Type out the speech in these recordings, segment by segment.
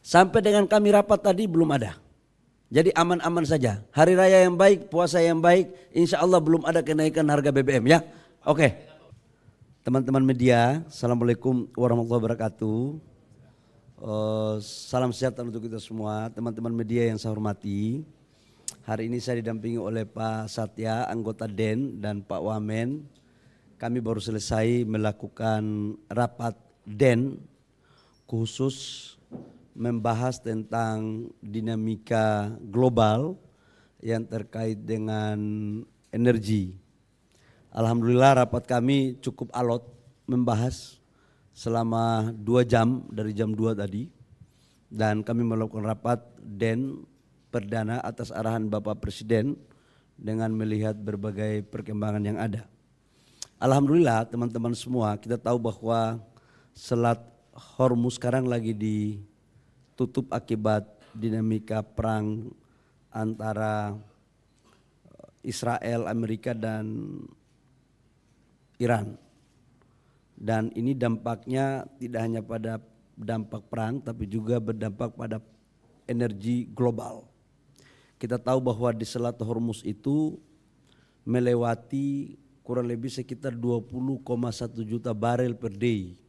Sampai dengan kami rapat tadi belum ada. Jadi aman-aman saja. Hari raya yang baik, puasa yang baik, insya Allah belum ada kenaikan harga BBM ya. Oke. Teman-teman media, Assalamualaikum warahmatullahi wabarakatuh. Salam sejahtera untuk kita semua. Teman-teman media yang saya hormati. Hari ini saya didampingi oleh Pak Satya, anggota DEN, dan Pak Wamen. Kami baru selesai melakukan rapat DEN khusus membahas tentang dinamika global yang terkait dengan energi. Alhamdulillah rapat kami cukup alot membahas selama 2 jam dari jam 2 tadi. Dan kami melakukan rapat DEN perdana atas arahan Bapak Presiden dengan melihat berbagai perkembangan yang ada. Alhamdulillah teman-teman semua, kita tahu bahwa Selat Hormuz sekarang lagi ditutup akibat dinamika perang antara Israel, Amerika dan Iran. Dan ini dampaknya tidak hanya pada dampak perang tapi juga berdampak pada energi global. Kita tahu bahwa di Selat Hormuz itu melewati kurang lebih sekitar 20,1 juta barel per day.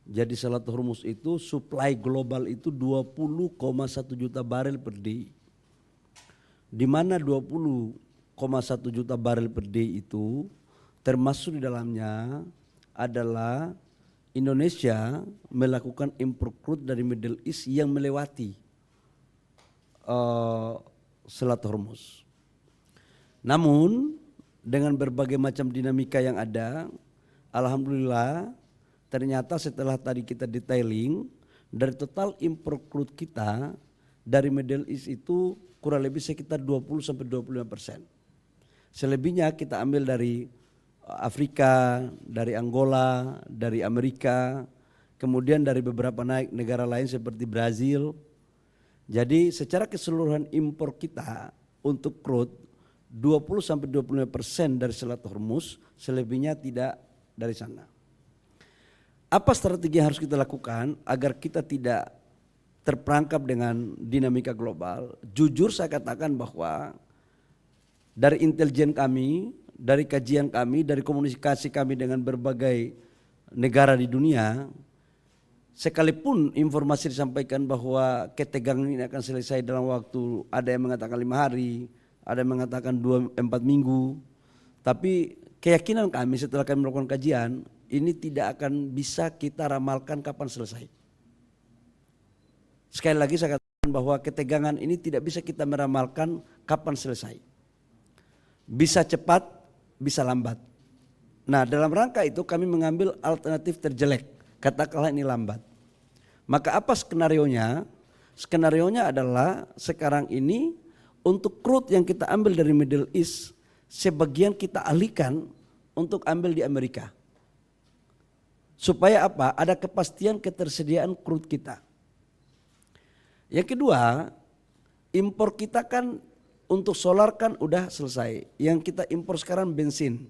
Jadi Selat Hormuz itu supply global itu 20,1 juta barel per day. Di mana 20,1 juta barel per day itu termasuk di dalamnya adalah Indonesia melakukan impor crude dari Middle East yang melewati Selat Hormuz. Namun dengan berbagai macam dinamika yang ada, alhamdulillah ternyata setelah tadi kita detailing, dari total impor crude kita dari Middle East itu kurang lebih sekitar 20-25%. Selebihnya kita ambil dari Afrika, dari Angola, dari Amerika, kemudian dari beberapa negara lain seperti Brazil. Jadi secara keseluruhan impor kita untuk crude 20-25% dari Selat Hormuz, selebihnya tidak dari sana. Apa strategi yang harus kita lakukan agar kita tidak terperangkap dengan dinamika global? Jujur saya katakan bahwa dari intelijen kami, dari kajian kami, dari komunikasi kami dengan berbagai negara di dunia, sekalipun informasi disampaikan bahwa ketegangan ini akan selesai dalam waktu, ada yang mengatakan 5 hari, ada yang mengatakan 2-4 minggu, tapi keyakinan kami setelah kami melakukan kajian, ini tidak akan bisa kita ramalkan kapan selesai. Sekali lagi saya katakan bahwa ketegangan ini tidak bisa kita meramalkan kapan selesai. Bisa cepat, bisa lambat. Nah dalam rangka itu kami mengambil alternatif terjelek, katakanlah ini lambat. Maka apa skenarionya? Skenarionya adalah sekarang ini untuk crude yang kita ambil dari Middle East, sebagian kita alihkan untuk ambil di Amerika. Supaya apa? Ada kepastian ketersediaan crude kita. Yang kedua, impor kita kan untuk solar kan udah selesai. Yang kita impor sekarang bensin.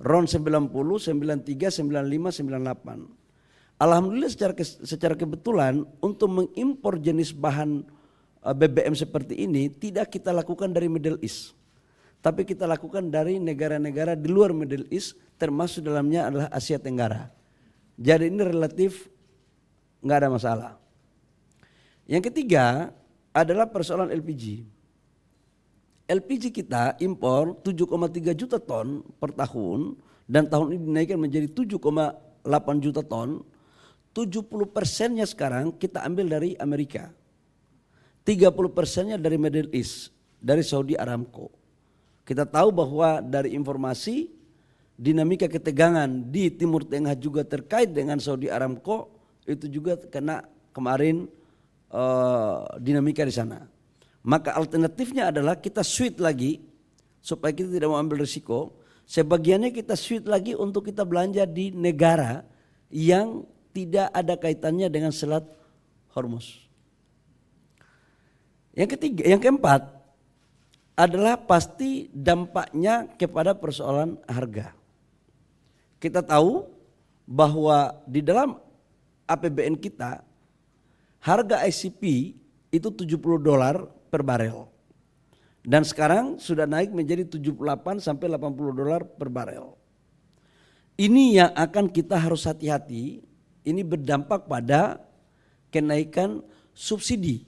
RON 90, 93, 95, 98. Alhamdulillah secara kebetulan untuk mengimpor jenis bahan BBM seperti ini tidak kita lakukan dari Middle East. Tapi kita lakukan dari negara-negara di luar Middle East, termasuk dalamnya adalah Asia Tenggara. Jadi ini relatif nggak ada masalah. Yang ketiga adalah persoalan LPG. LPG kita impor 7,3 juta ton per tahun dan tahun ini dinaikkan menjadi 7,8 juta ton. 70%-nya sekarang kita ambil dari Amerika. 30%-nya dari Middle East, dari Saudi Aramco. Kita tahu bahwa dari informasi dinamika ketegangan di Timur Tengah juga terkait dengan Saudi Aramco itu juga kena kemarin dinamika di sana. Maka alternatifnya adalah kita switch lagi supaya kita tidak mau ambil risiko. Sebagiannya kita switch lagi untuk kita belanja di negara yang tidak ada kaitannya dengan Selat Hormuz. Yang keempat adalah pasti dampaknya kepada persoalan harga. Kita tahu bahwa di dalam APBN kita harga ICP itu $70 per barel. Dan sekarang sudah naik menjadi 78 sampai $80 per barel. Ini yang akan kita harus hati-hati, ini berdampak pada kenaikan subsidi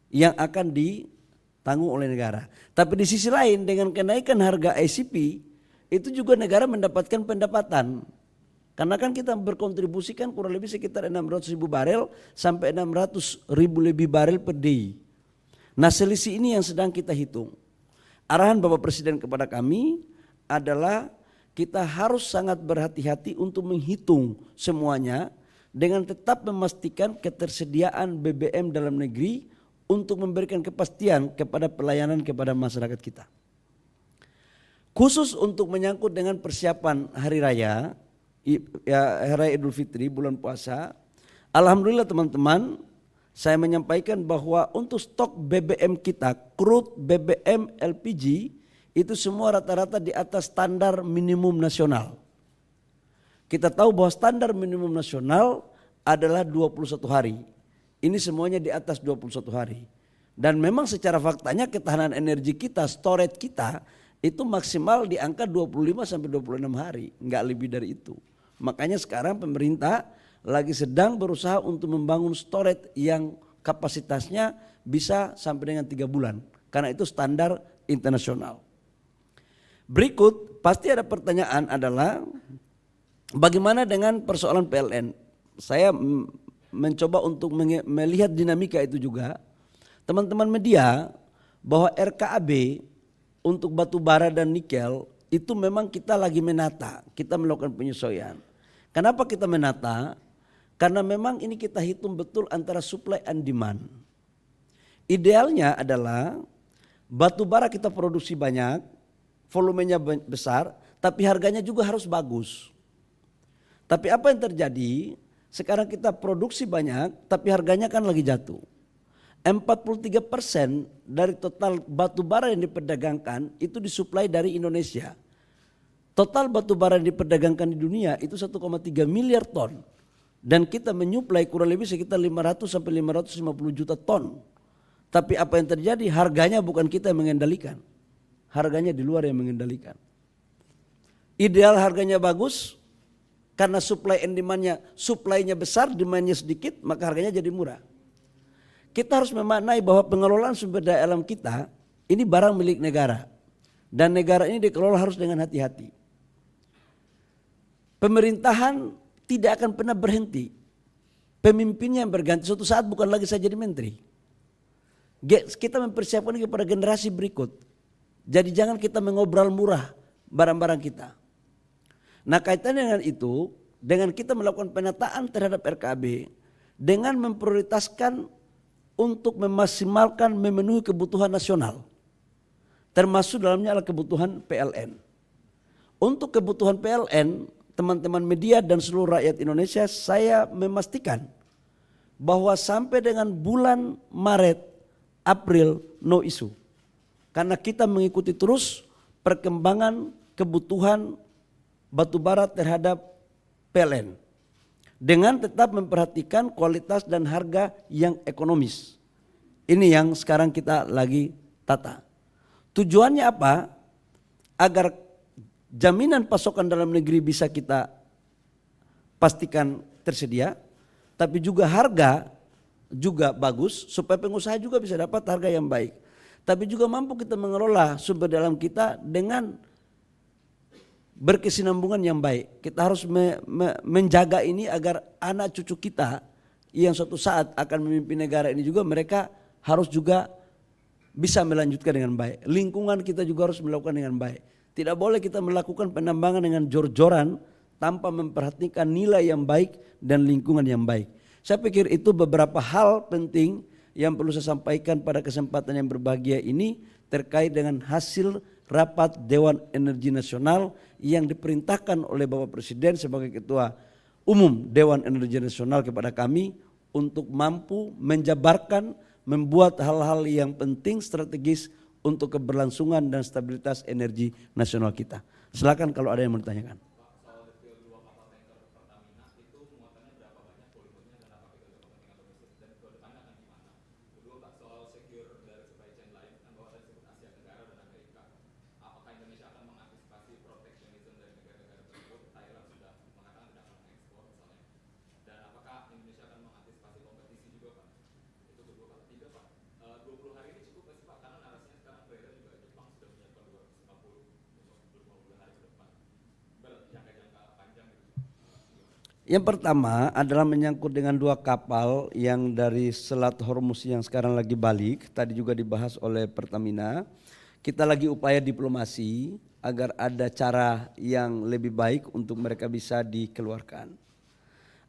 yang akan ditanggung oleh negara. Tapi di sisi lain dengan kenaikan harga ICP itu juga negara mendapatkan pendapatan. Karena kan kita berkontribusikan kurang lebih sekitar 600.000 barel sampai 600.000 lebih barel per day. Nah selisih ini yang sedang kita hitung. Arahan Bapak Presiden kepada kami adalah kita harus sangat berhati-hati untuk menghitung semuanya dengan tetap memastikan ketersediaan BBM dalam negeri untuk memberikan kepastian kepada pelayanan kepada masyarakat kita. Khusus untuk menyangkut dengan persiapan hari raya, Hari Raya Idul Fitri, bulan puasa, alhamdulillah teman-teman, saya menyampaikan bahwa untuk stok BBM kita, crude BBM LPG, itu semua rata-rata di atas standar minimum nasional. Kita tahu bahwa standar minimum nasional adalah 21 hari. Ini semuanya di atas 21 hari. Dan memang secara faktanya ketahanan energi kita, storage kita itu maksimal di angka 25 sampai 26 hari, enggak lebih dari itu. Makanya sekarang pemerintah lagi sedang berusaha untuk membangun storage yang kapasitasnya bisa sampai dengan 3 bulan. Karena itu standar internasional. Berikut pasti ada pertanyaan adalah bagaimana dengan persoalan PLN. Saya mencoba untuk melihat dinamika itu juga. Teman-teman media bahwa RKAB untuk batu bara dan nikel itu memang kita lagi menata, kita melakukan penyesuaian. Kenapa kita menata? Karena memang ini kita hitung betul antara supply and demand. Idealnya adalah batu bara kita produksi banyak, volumenya besar, tapi harganya juga harus bagus. Tapi apa yang terjadi? Sekarang kita produksi banyak, tapi harganya kan lagi jatuh. 43% dari total batu bara yang diperdagangkan itu disuplai dari Indonesia. Total batu bara yang diperdagangkan di dunia itu 1,3 miliar ton. Dan kita menyuplai kurang lebih sekitar 500 sampai 550 juta ton. Tapi apa yang terjadi? Harganya bukan kita yang mengendalikan. Harganya di luar yang mengendalikan. Ideal harganya bagus karena supply and demand-nya, supply-nya besar, demand-nya sedikit, maka harganya jadi murah. Kita harus memaknai bahwa pengelolaan sumber daya alam kita ini barang milik negara dan negara ini dikelola harus dengan hati-hati. Pemerintahan tidak akan pernah berhenti. Pemimpinnya yang berganti, suatu saat bukan lagi saya jadi menteri. Kita mempersiapkan kepada generasi berikut. Jadi jangan kita mengobrol murah barang-barang kita. Nah kaitannya dengan itu, dengan kita melakukan penataan terhadap RKAB, dengan memprioritaskan untuk memaksimalkan memenuhi kebutuhan nasional. Termasuk dalamnya adalah kebutuhan PLN. Untuk kebutuhan PLN, teman-teman media dan seluruh rakyat Indonesia, saya memastikan bahwa sampai dengan bulan Maret, April, no issue. Karena kita mengikuti terus perkembangan kebutuhan batubara terhadap PLN. Dengan tetap memperhatikan kualitas dan harga yang ekonomis. Ini yang sekarang kita lagi tata. Tujuannya apa? Agar jaminan pasokan dalam negeri bisa kita pastikan tersedia. Tapi juga harga juga bagus supaya pengusaha juga bisa dapat harga yang baik. Tapi juga mampu kita mengelola sumber daya alam kita dengan berkesinambungan yang baik. Kita harus menjaga ini agar anak cucu kita yang suatu saat akan memimpin negara ini juga mereka harus juga bisa melanjutkan dengan baik. Lingkungan kita juga harus melakukan dengan baik. Tidak boleh kita melakukan penambangan dengan jor-joran tanpa memperhatikan nilai yang baik dan lingkungan yang baik. Saya pikir itu beberapa hal penting yang perlu saya sampaikan pada kesempatan yang berbahagia ini terkait dengan hasil rapat Dewan Energi Nasional yang diperintahkan oleh Bapak Presiden sebagai Ketua Umum Dewan Energi Nasional kepada kami untuk mampu menjabarkan, membuat hal-hal yang penting strategis untuk keberlangsungan dan stabilitas energi nasional kita. Silakan kalau ada yang mau ditanyakan. Yang pertama adalah menyangkut dengan 2 kapal yang dari Selat Hormuz yang sekarang lagi balik, tadi juga dibahas oleh Pertamina. Kita lagi upaya diplomasi agar ada cara yang lebih baik untuk mereka bisa dikeluarkan.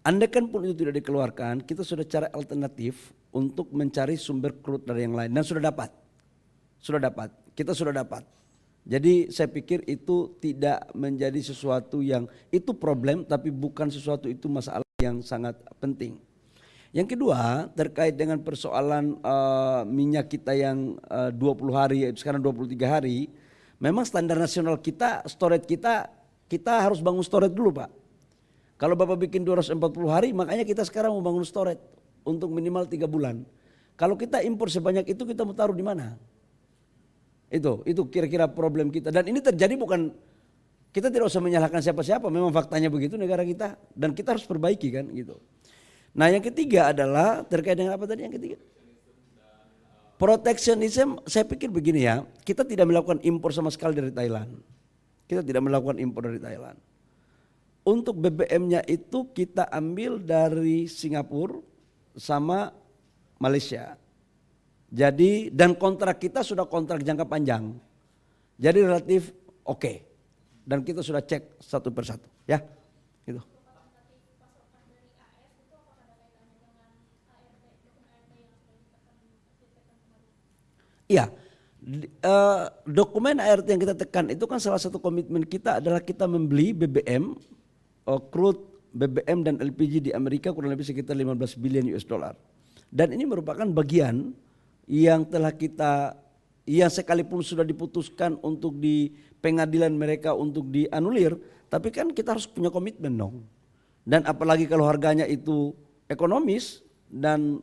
Andaikan pun itu tidak dikeluarkan, kita sudah cari alternatif untuk mencari sumber crude dari yang lain dan sudah dapat. Kita sudah dapat. Jadi saya pikir itu tidak menjadi sesuatu yang itu problem, tapi bukan sesuatu itu masalah yang sangat penting. Yang kedua terkait dengan persoalan minyak kita yang 20 hari, sekarang 23 hari. Memang standar nasional kita, storage kita harus bangun storage dulu Pak. Kalau Bapak bikin 240 hari, makanya kita sekarang mau bangun storage untuk minimal 3 bulan. Kalau kita impor sebanyak itu, kita mau taruh di mana? Itu kira-kira problem kita. Dan ini terjadi bukan, kita tidak usah menyalahkan siapa-siapa, memang faktanya begitu negara kita. Dan kita harus perbaiki kan gitu. Nah yang ketiga adalah terkait dengan apa tadi yang ketiga? Protectionism, saya pikir begini ya, kita tidak melakukan impor sama sekali dari Thailand. Kita tidak melakukan impor dari Thailand. Untuk BBM-nya itu kita ambil dari Singapura sama Malaysia. Jadi dan kontrak kita sudah kontrak jangka panjang. Jadi relatif oke. Dan kita sudah cek satu persatu ya. Gitu. Iya. Dokumen ART yang kita tekan itu kan salah satu komitmen kita adalah kita membeli BBM, crude BBM dan LPG di Amerika kurang lebih sekitar 15 billion US dollar. Dan ini merupakan bagian yang telah kita, yang sekalipun sudah diputuskan untuk di pengadilan mereka untuk dianulir, tapi kan kita harus punya komitmen dong. Dan apalagi kalau harganya itu ekonomis dan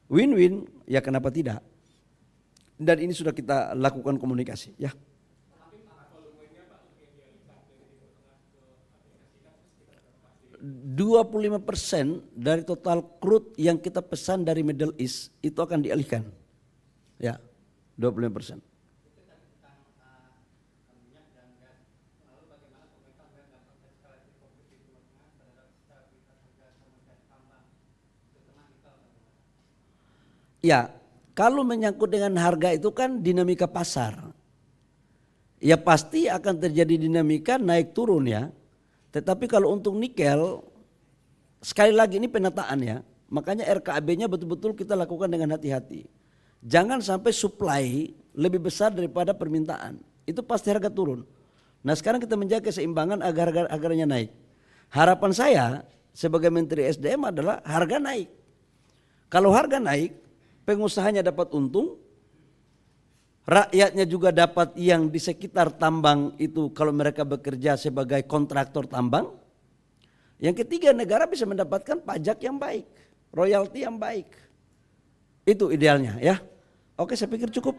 win-win, ya kenapa tidak? Dan ini sudah kita lakukan komunikasi ya. 25% dari total crude yang kita pesan dari Middle East itu akan dialihkan. Ya, 25%. Ya, kalau menyangkut dengan harga itu kan dinamika pasar. Ya pasti akan terjadi dinamika naik turun ya. Tetapi kalau untuk nikel, sekali lagi ini penataan ya, makanya RKAB-nya betul-betul kita lakukan dengan hati-hati. Jangan sampai supply lebih besar daripada permintaan, itu pasti harga turun. Nah sekarang kita menjaga keseimbangan agar harganya naik. Harapan saya sebagai Menteri SDM adalah harga naik. Kalau harga naik, pengusahanya dapat untung, rakyatnya juga dapat yang di sekitar tambang itu kalau mereka bekerja sebagai kontraktor tambang. Yang ketiga negara bisa mendapatkan pajak yang baik, royalti yang baik. Itu idealnya ya. Oke saya pikir cukup.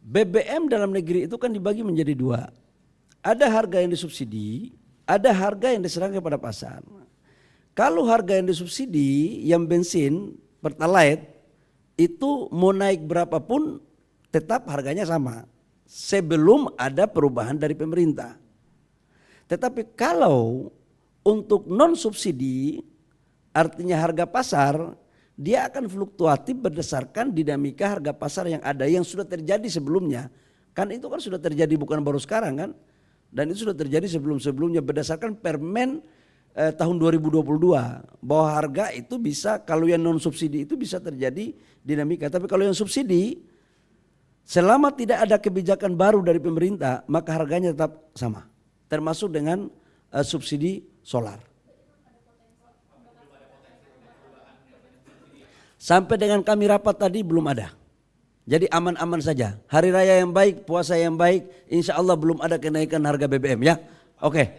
BBM dalam negeri itu kan dibagi menjadi 2. Ada harga yang disubsidi, ada harga yang diserahkan kepada pasar. Kalau harga yang disubsidi, yang bensin, pertalite, itu mau naik berapapun tetap harganya sama. Sebelum ada perubahan dari pemerintah. Tetapi kalau untuk non subsidi, artinya harga pasar, dia akan fluktuatif berdasarkan dinamika harga pasar yang ada, yang sudah terjadi sebelumnya. Kan itu kan sudah terjadi bukan baru sekarang kan. Dan itu sudah terjadi sebelum-sebelumnya berdasarkan Permen tahun 2022 bahwa harga itu bisa, kalau yang non subsidi itu bisa terjadi dinamika. Tapi kalau yang subsidi selama tidak ada kebijakan baru dari pemerintah maka harganya tetap sama. Termasuk dengan subsidi solar. Sampai dengan kami rapat tadi belum ada. Jadi aman-aman saja. Hari raya yang baik, puasa yang baik, insya Allah belum ada kenaikan harga BBM ya. Oke.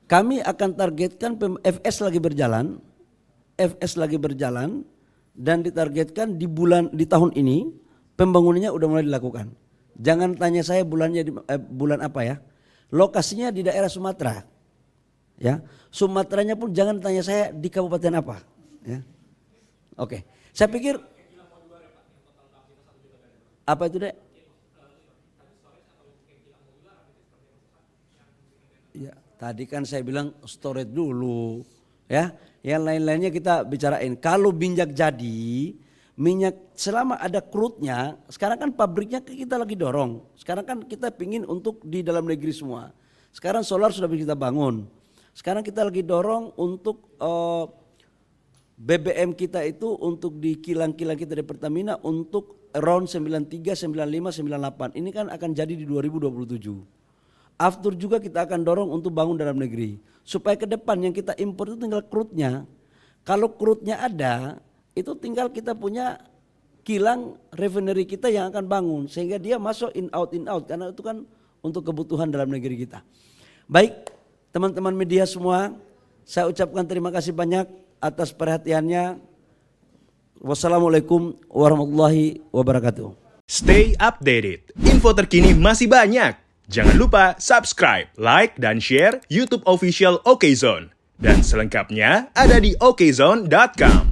Kami akan targetkan FS lagi berjalan dan ditargetkan di tahun ini pembangunannya udah mulai dilakukan. Jangan tanya saya bulannya bulan apa ya. Lokasinya di daerah Sumatera. Ya, Sumateranya pun jangan tanya saya di kabupaten apa. Ya, oke. Saya pikir apa itu dek? Ya, tadi kan saya bilang storage dulu, ya. Yang lain-lainnya kita bicarain. Kalau minyak jadi, minyak selama ada crude-nya, sekarang kan pabriknya kita lagi dorong. Sekarang kan kita pingin untuk di dalam negeri semua. Sekarang solar sudah bisa kita bangun. Sekarang kita lagi dorong untuk BBM kita itu untuk di kilang-kilang kita di Pertamina untuk around 93, 95, 98. Ini kan akan jadi di 2027. After juga kita akan dorong untuk bangun dalam negeri. Supaya ke depan yang kita impor itu tinggal crude-nya. Kalau crude-nya ada, itu tinggal kita punya kilang refinery kita yang akan bangun. Sehingga dia masuk in out. Karena itu kan untuk kebutuhan dalam negeri kita. Baik, teman-teman media semua, saya ucapkan terima kasih banyak atas perhatiannya. Wassalamualaikum warahmatullahi wabarakatuh. Stay updated, info terkini masih banyak. Jangan lupa subscribe, like, dan share YouTube official OKZone. Dan selengkapnya ada di okezone.com.